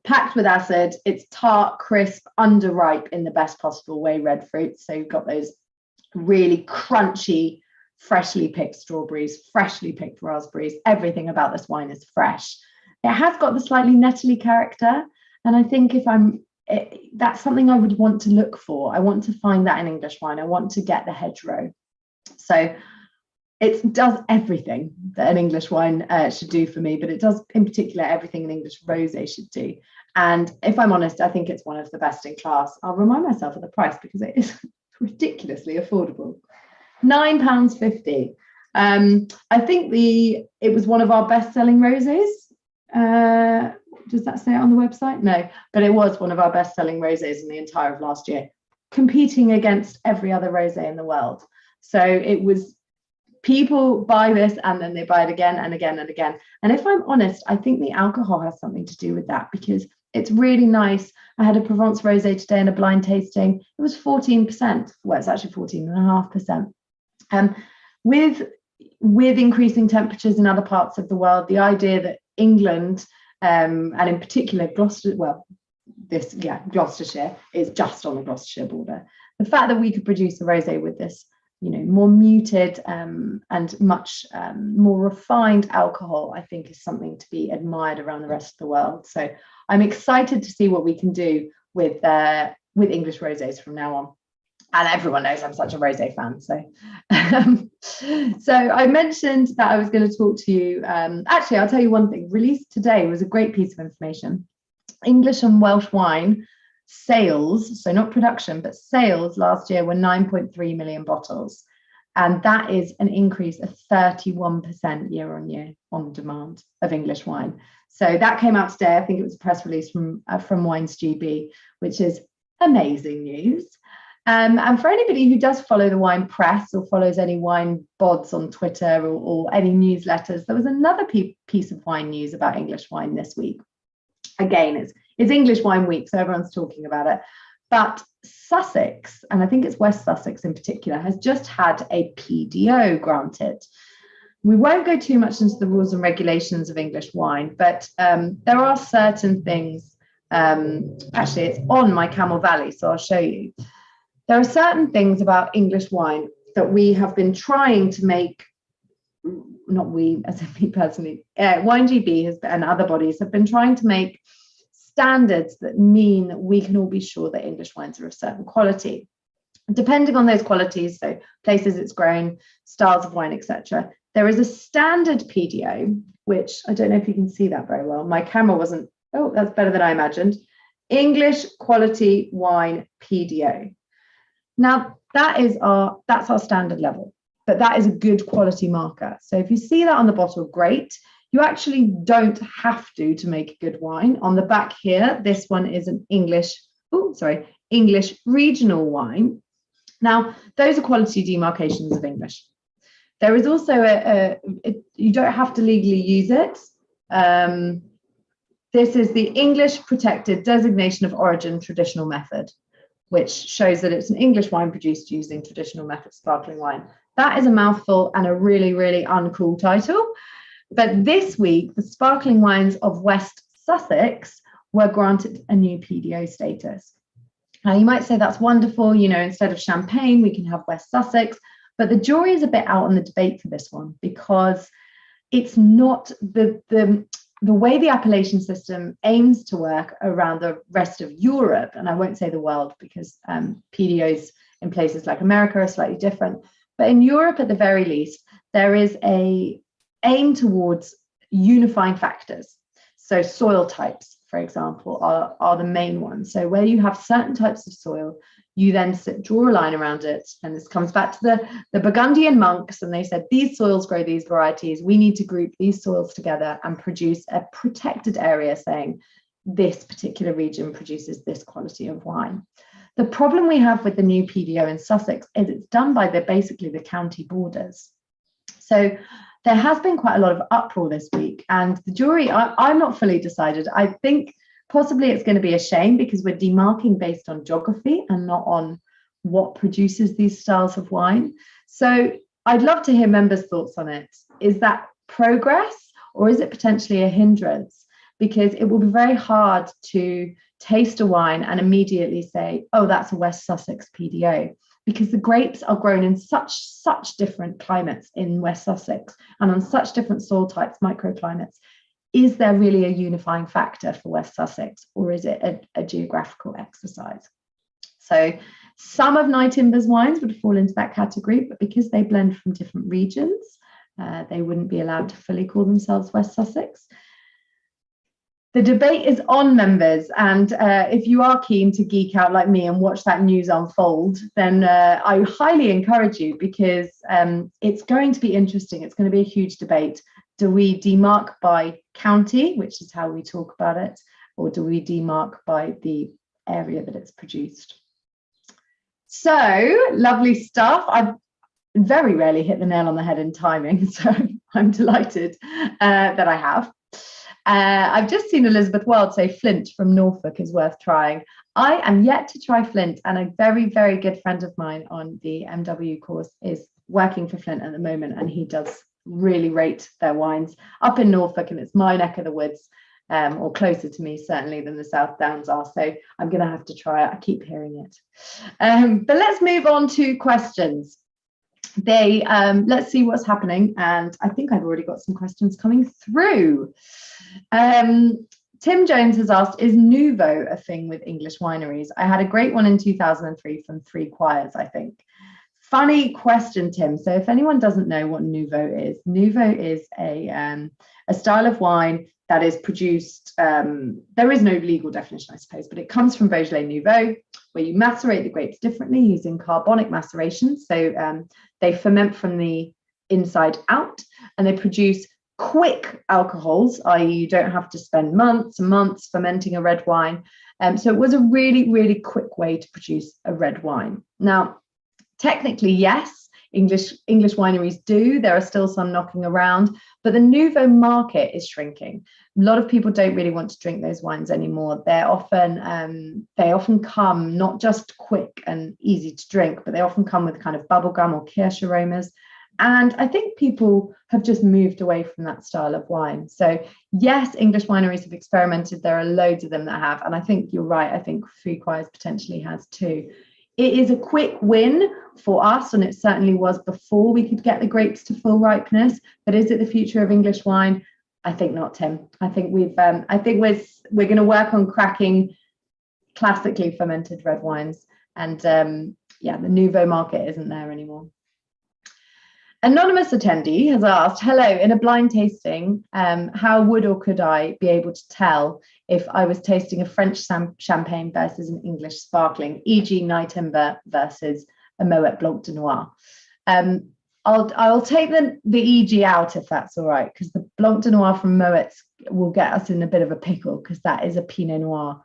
Packed with acid. It's tart, crisp, underripe in the best possible way, red fruits. So you've got those really crunchy, freshly picked strawberries, freshly picked raspberries. Everything about this wine is fresh. It has got the slightly nettly character, and I think that's something I would want to look for. I want to find that in English wine. I want to get the hedgerow. So it does everything that an English wine should do for me, but it does in particular everything an English rosé should do. And if I'm honest, I think it's one of the best in class. I'll remind myself of the price because it is ridiculously affordable. £9.50. I think it was one of our best-selling rosés. Does that say it on the website? No, but it was one of our best-selling rosés in the entire of last year, competing against every other rosé in the world. So it was, people buy this and then they buy it again and again and again. And if I'm honest, I think the alcohol has something to do with that, because it's really nice. I had a Provence rosé today in a blind tasting. It was 14%. Well, it's actually 14.5%. With increasing temperatures in other parts of the world, the idea that England and in particular Gloucestershire is just on the Gloucestershire border. The fact that we could produce a rosé with this, more muted and much more refined alcohol, I think is something to be admired around the rest of the world. So I'm excited to see what we can do with English rosés from now on. And everyone knows I'm such a rosé fan. So I mentioned that I was going to talk to you. Actually, I'll tell you one thing. Released today was a great piece of information. English and Welsh wine sales, so not production, but sales last year were 9.3 million bottles. And that is an increase of 31% year on year on demand of English wine. So that came out today. I think it was a press release from Wines GB, which is amazing news. And for anybody who does follow the wine press or follows any wine bods on Twitter or any newsletters, there was another piece of wine news about English wine this week. Again, it's English Wine Week, so everyone's talking about it. But Sussex, and I think it's West Sussex in particular, has just had a PDO granted. We won't go too much into the rules and regulations of English wine, but there are certain things. Actually, it's on my Camel Valley, so I'll show you. There are certain things about English wine that we have been trying to make, not we, as in me personally, Wine GB and other bodies have been trying to make standards that mean that we can all be sure that English wines are of certain quality. Depending on those qualities, so places it's grown, styles of wine, etc., there is a standard PDO, which I don't know if you can see that very well. My camera wasn't, oh, that's better than I imagined. English Quality Wine PDO. Now, that's our standard level, but that is a good quality marker. So if you see that on the bottle, great. You actually don't have to make a good wine. On the back here, this one is an English regional wine. Now, those are quality demarcations of English. There is also you don't have to legally use it. This is the English Protected Designation of Origin Traditional Method, which shows that it's an English wine produced using traditional method sparkling wine. That is a mouthful and a really, really uncool title. But this week, the sparkling wines of West Sussex were granted a new PDO status. Now, you might say that's wonderful. Instead of champagne, we can have West Sussex. But the jury is a bit out on the debate for this one, because it's not the way the appellation system aims to work around the rest of Europe, and I won't say the world because PDOs in places like America are slightly different, but in Europe at the very least, there is a aim towards unifying factors. So soil types, for example, are the main ones. So where you have certain types of soil, you then draw a line around it. And this comes back to the Burgundian monks. And they said, these soils grow these varieties. We need to group these soils together and produce a protected area saying this particular region produces this quality of wine. The problem we have with the new PDO in Sussex is it's done by basically the county borders. So there has been quite a lot of uproar this week, and the jury, I'm not fully decided. I think possibly it's going to be a shame because we're demarking based on geography and not on what produces these styles of wine. So I'd love to hear members' thoughts on it. Is that progress or is it potentially a hindrance? Because it will be very hard to taste a wine and immediately say, oh, that's a West Sussex PDO. Because the grapes are grown in such different climates in West Sussex and on such different soil types, microclimates. Is there really a unifying factor for West Sussex, or is it a geographical exercise? So some of Nyetimber's wines would fall into that category, but because they blend from different regions, they wouldn't be allowed to fully call themselves West Sussex. The debate is on, members, and if you are keen to geek out like me and watch that news unfold, then I highly encourage you, because it's going to be interesting. It's going to be a huge debate. Do we demark by county, which is how we talk about it, or do we demark by the area that it's produced? So, lovely stuff. I've very rarely hit the nail on the head in timing, so I'm delighted that I have. I've just seen Elizabeth Wild say Flint from Norfolk is worth trying. I am yet to try Flint, and a very, very good friend of mine on the MW course is working for Flint at the moment, and he does really rate their wines up in Norfolk, and it's my neck of the woods, or closer to me certainly than the South Downs are. So I'm going to have to try it. I keep hearing it. But let's move on to questions. Let's see what's happening, and I think I've already got some questions coming through. Tim Jones has asked, is nouveau a thing with English wineries? I had a great one in 2003 from Three Choirs, I think. Funny question, Tim. So if anyone doesn't know what nouveau is a style of wine that is produced, there is no legal definition, I suppose, but it comes from Beaujolais Nouveau, where you macerate the grapes differently using carbonic maceration. So they ferment from the inside out, and they produce quick alcohols, i.e. you don't have to spend months and months fermenting a red wine. So it was a really, really quick way to produce a red wine. Now, technically, yes, English wineries do. There are still some knocking around, but the nouveau market is shrinking. A lot of people don't really want to drink those wines anymore. They often come not just quick and easy to drink, but they often come with kind of bubblegum or kirsch aromas. And I think people have just moved away from that style of wine. So yes, English wineries have experimented. There are loads of them that have. And I think you're right. I think Three Choirs potentially has too. It is a quick win for us, and it certainly was before we could get the grapes to full ripeness. But is it the future of English wine? I think not, Tim. I think we're going to work on cracking classically fermented red wines. And yeah, the nouveau market isn't there anymore. Anonymous attendee has asked, hello, in a blind tasting, how would or could I be able to tell if I was tasting a French champagne versus an English sparkling, e.g. Nyetimber versus a Moet Blanc de Noir? I'll take the e.g. out if that's all right, because the Blanc de Noir from Moet will get us in a bit of a pickle, because that is a Pinot Noir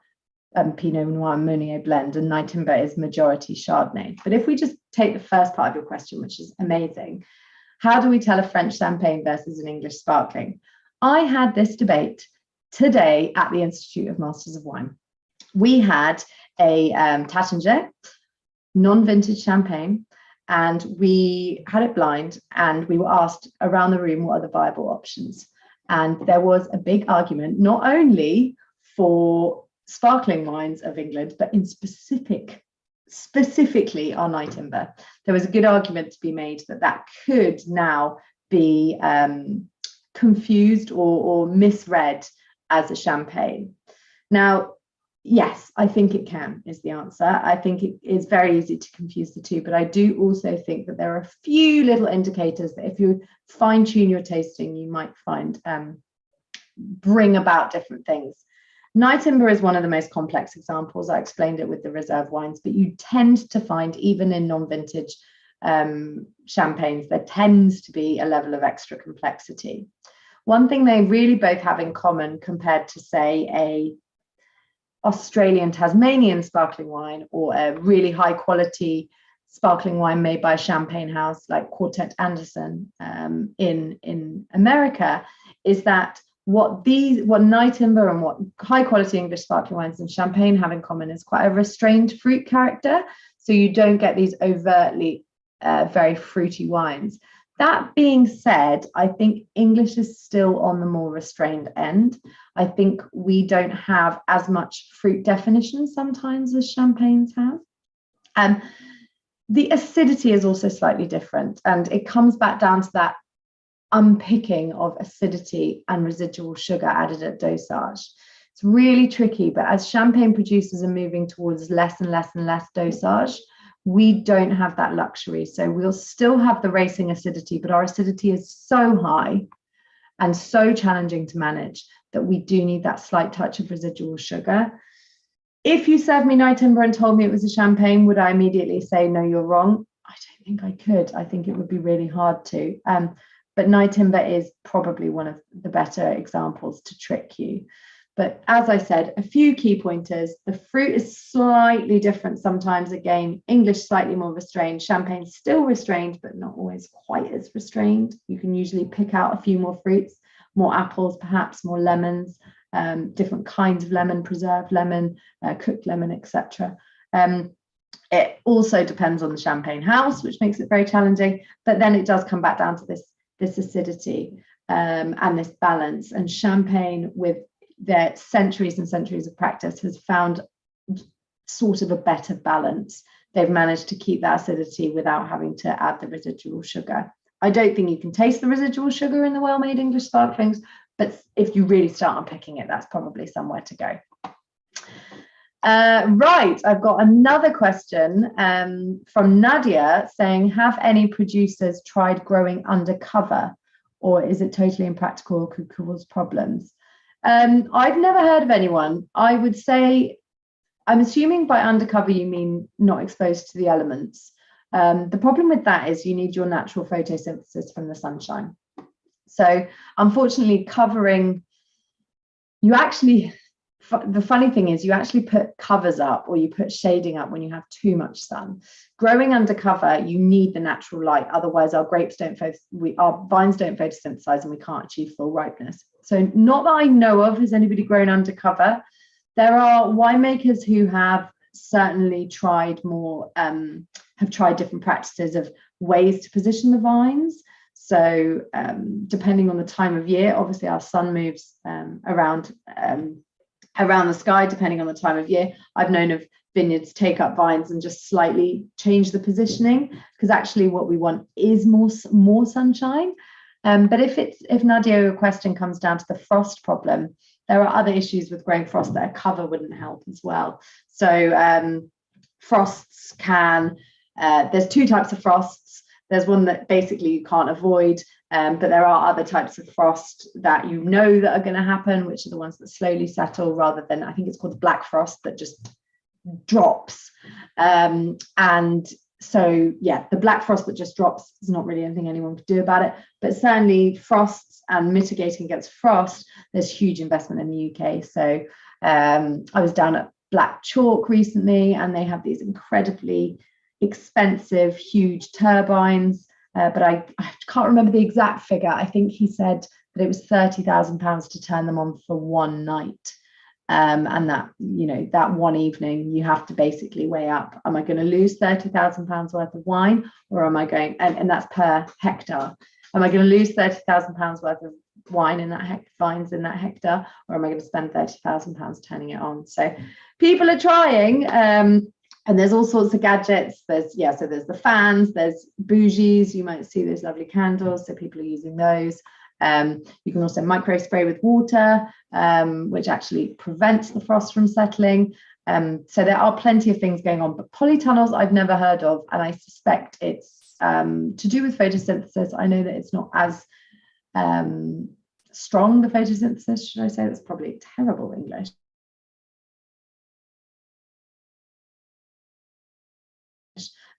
Meunier blend, and Nyetimber is majority Chardonnay. But if we just take the first part of your question, which is amazing, how do we tell a French champagne versus an English sparkling? I had this debate today at the Institute of Masters of Wine. We had a Taittinger, non-vintage champagne, and we had it blind, and we were asked around the room what are the viable options. And there was a big argument, not only for sparkling wines of England, but in specifically our Nyetimber. There was a good argument to be made that could now be confused or misread as a champagne. Now, yes, I think it can, is the answer. I think it is very easy to confuse the two, but I do also think that there are a few little indicators that if you fine tune your tasting, you might find bring about different things. Nyetimber is one of the most complex examples. I explained it with the reserve wines, but you tend to find, even in non-vintage champagnes, there tends to be a level of extra complexity. One thing they really both have in common compared to, say, a Australian Tasmanian sparkling wine or a really high quality sparkling wine made by a champagne house like Quartet Anderson in America, is that what Nyetimber and what high quality English sparkling wines and champagne have in common is quite a restrained fruit character. So you don't get these overtly very fruity wines. That being said, I think English is still on the more restrained end. I think we don't have as much fruit definition sometimes as champagnes have. The acidity is also slightly different, and it comes back down to that unpicking of acidity and residual sugar added at dosage. It's really tricky, but as champagne producers are moving towards less and less and less dosage, we don't have that luxury. So we'll still have the racing acidity, but our acidity is so high and so challenging to manage that we do need that slight touch of residual sugar. If you served me Nyetimber and told me it was a champagne, would I immediately say, no, you're wrong? I don't think I could. I think it would be really hard to. But Nyetimber is probably one of the better examples to trick you. But as I said, a few key pointers. The fruit is slightly different sometimes. Again, English slightly more restrained. Champagne still restrained, but not always quite as restrained. You can usually pick out a few more fruits, more apples, perhaps more lemons, different kinds of lemon, preserved lemon, cooked lemon, etc. It also depends on the champagne house, which makes it very challenging. But then it does come back down to this acidity and this balance. And champagne, with their centuries and centuries of practice, has found sort of a better balance. They've managed to keep that acidity without having to add the residual sugar. I don't think you can taste the residual sugar in the well-made English sparklings, but if you really start unpicking it, that's probably somewhere to go. Right, I've got another question from Nadia saying, have any producers tried growing undercover, or is it totally impractical or could cause problems? I've never heard of anyone. I would say, I'm assuming by undercover you mean not exposed to the elements. The problem with that is you need your natural photosynthesis from the sunshine. So unfortunately, covering, the funny thing is you actually put covers up or you put shading up when you have too much sun. Growing undercover, you need the natural light. Otherwise, our vines don't photosynthesize and we can't achieve full ripeness. So not that I know of has anybody grown undercover. There are winemakers who have certainly tried more, have tried different practices of ways to position the vines. So depending on the time of year, obviously our sun moves around the sky, depending on the time of year. I've known of vineyards take up vines and just slightly change the positioning, because actually what we want is more sunshine. But if Nadia, your question comes down to the frost problem, there are other issues with growing frost that a cover wouldn't help as well. So frosts can, there's two types of frosts. There's one that basically you can't avoid, but there are other types of frost that you know that are going to happen, which are the ones that slowly settle rather than, I think it's called the black frost, that just drops. And so, yeah, the black frost that just drops is not really anything anyone could do about it. But certainly frosts and mitigating against frost, there's huge investment in the UK. So I was down at Black Chalk recently, and they have these incredibly expensive, huge turbines. But I can't remember the exact figure. I think he said that it was £30,000 to turn them on for one night. And that, that one evening, you have to basically weigh up, am I going to lose £30,000 worth of wine, or am I going, and that's per hectare, am I going to lose £30,000 worth of wine in that vines in that hectare, or am I going to spend £30,000 turning it on? So people are trying, and there's all sorts of gadgets. There's the fans, there's bougies, you might see those lovely candles, so people are using those. You can also micro spray with water, which actually prevents the frost from settling. So there are plenty of things going on, but polytunnels I've never heard of, and I suspect it's to do with photosynthesis. I know that it's not as strong, the photosynthesis, should I say. That's probably terrible English.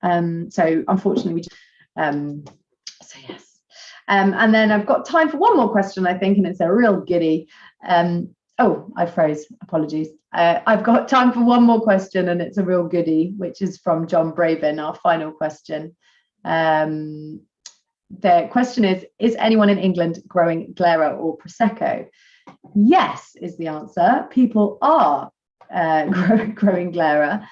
So unfortunately, so yes. And then I've got time for one more question, I think, and it's a real goodie. Oh, I froze, apologies. I've got time for one more question, and it's a real goodie, which is from John Braven, our final question. The question is anyone in England growing Glera or Prosecco? Yes, is the answer. People are growing Glera.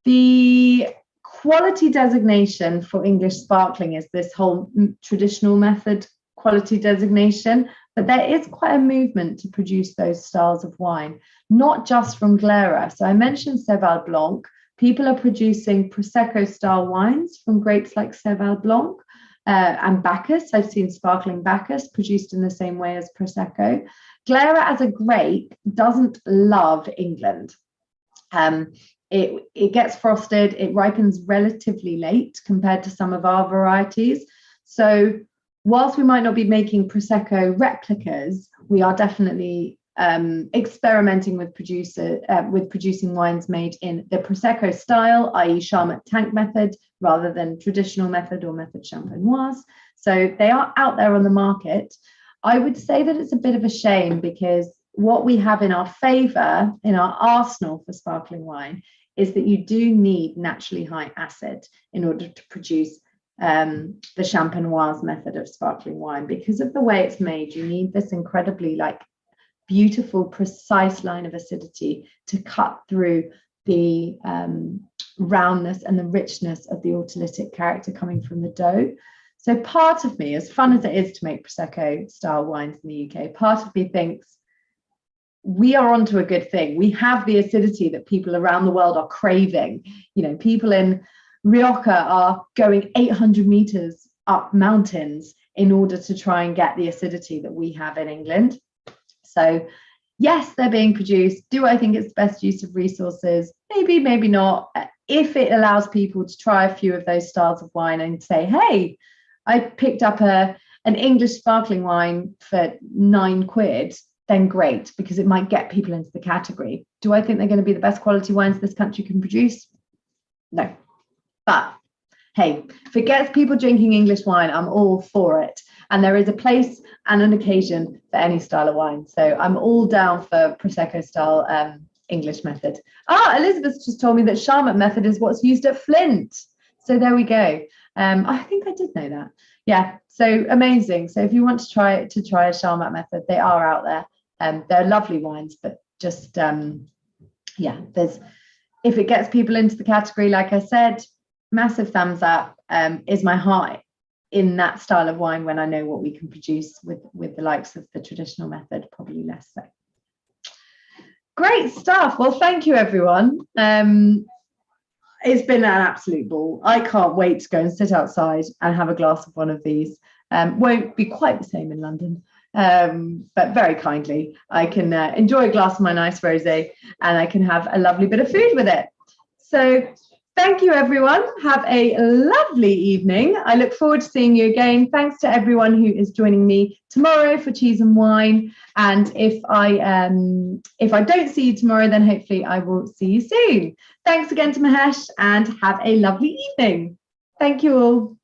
The quality designation for English sparkling is this whole traditional method quality designation, but there is quite a movement to produce those styles of wine, not just from Glera. So I mentioned Cheval Blanc. People are producing Prosecco style wines from grapes like Cheval Blanc and Bacchus. I've seen sparkling Bacchus produced in the same way as Prosecco. Glera as a grape doesn't love England. It gets frosted, it ripens relatively late compared to some of our varieties. So whilst we might not be making Prosecco replicas, we are definitely experimenting with producing wines made in the Prosecco style, i.e. Charmat tank method, rather than traditional method or method champenoise. So they are out there on the market. I would say that it's a bit of a shame, because what we have in our favour, in our arsenal for sparkling wine, is that you do need naturally high acid in order to produce the champenoise method of sparkling wine. Because of the way it's made, you need this incredibly beautiful, precise line of acidity to cut through the roundness and the richness of the autolytic character coming from the dough. So part of me, as fun as it is to make Prosecco style wines in the UK, part of me thinks we are onto a good thing. We have the acidity that people around the world are craving. You know, people in Rioja are going 800 meters up mountains in order to try and get the acidity that we have in England. So yes, they're being produced. Do I think it's the best use of resources? Maybe, maybe not. If it allows people to try a few of those styles of wine and say, hey, I picked up an English sparkling wine for £9, then great, because it might get people into the category. Do I think they're going to be the best quality wines this country can produce? No. But hey, if it gets people drinking English wine, I'm all for it. And there is a place and an occasion for any style of wine. So I'm all down for Prosecco style English method. Elizabeth just told me that Charmat method is what's used at Flint. So there we go. I think I did know that. Yeah, so amazing. So if you want to try a Charmat method, they are out there. They're lovely wines, but just, yeah, if it gets people into the category, like I said, massive thumbs up. Is my heart in that style of wine when I know what we can produce with the likes of the traditional method? Probably less so. Great stuff. Well, thank you, everyone. It's been an absolute ball. I can't wait to go and sit outside and have a glass of one of these. Won't be quite the same in London, but very kindly I can enjoy a glass of my nice rosé, and I can have a lovely bit of food with it. So thank you, everyone. Have a lovely evening. I look forward to seeing you again. Thanks to everyone who is joining me tomorrow for Cheese and Wine. And if I don't see you tomorrow, then hopefully I will see you soon. Thanks again to Mahesh, and have a lovely evening. Thank you all.